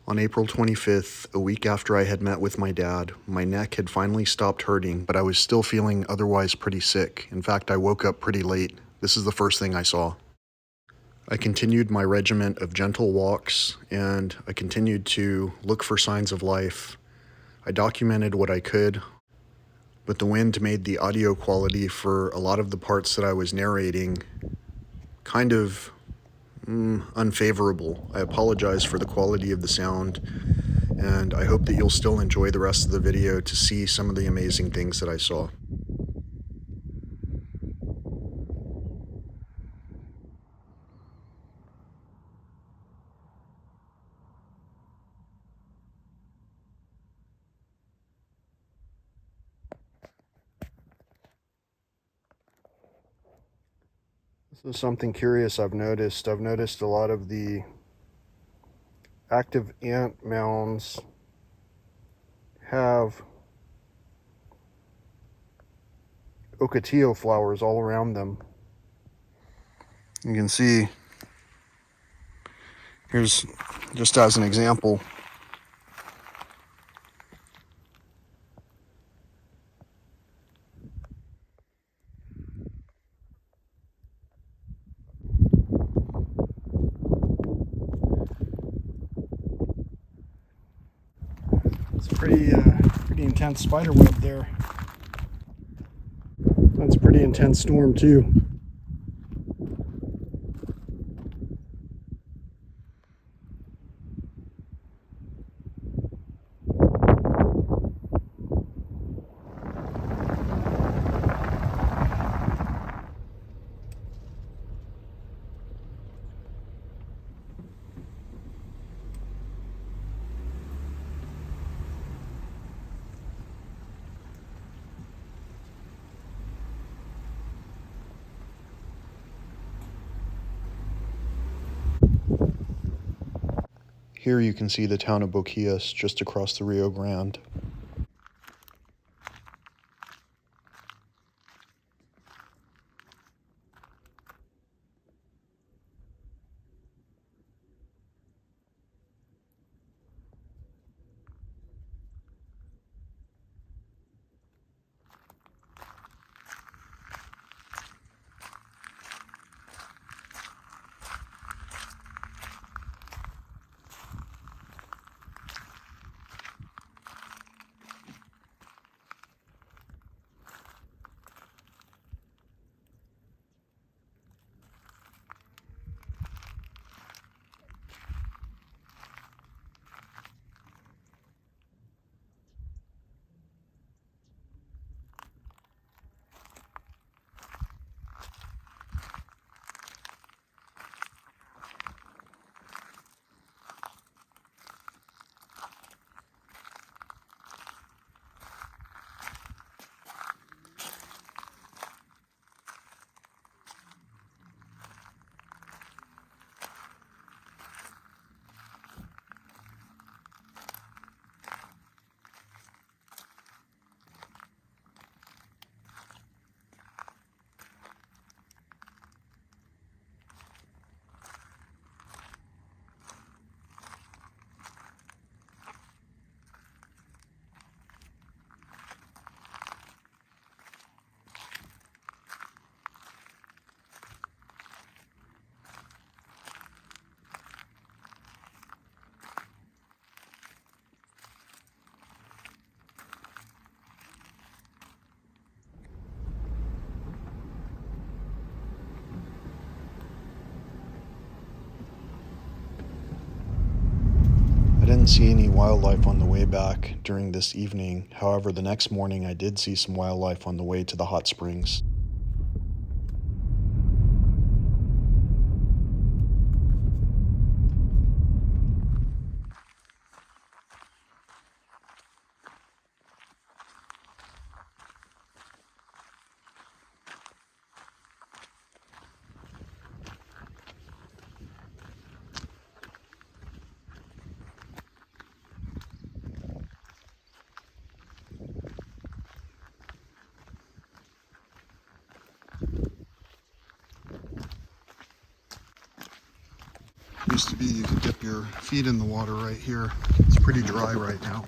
On April 25th, a week after I had met with my dad, my neck had finally stopped hurting, but I was still feeling otherwise pretty sick. In fact, I woke up pretty late. This is the first thing I saw. I continued my regiment of gentle walks, and I continued to look for signs of life. I documented what I could, but the wind made the audio quality for a lot of the parts that I was narrating kind of unfavorable. I apologize for the quality of the sound, and I hope that you'll still enjoy the rest of the video to see some of the amazing things that I saw. This is something curious I've noticed. I've noticed a lot of the active ant mounds have ocotillo flowers all around them. You can see, here's just as an example, it's a pretty intense spider web there. That's a pretty intense storm too. Here you can see the town of Boquillas just across the Rio Grande. I didn't see any wildlife on the way back during this evening. However, the next morning I did see some wildlife on the way to the hot springs. Used to be you could dip your feet in the water right here. It's pretty dry right now.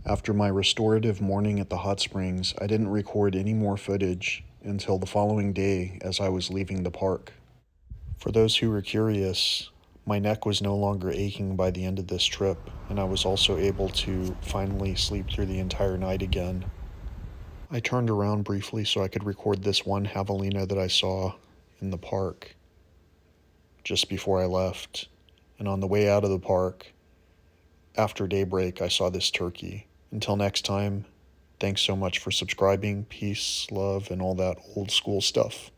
After my restorative morning at the hot springs, I didn't record any more footage until the following day as I was leaving the park. For those who were curious, my neck was no longer aching by the end of this trip, and I was also able to finally sleep through the entire night again. I turned around briefly so I could record this one javelina that I saw in the park just before I left. And on the way out of the park, after daybreak, I saw this turkey. Until next time, thanks so much for subscribing. Peace, love, and all that old school stuff.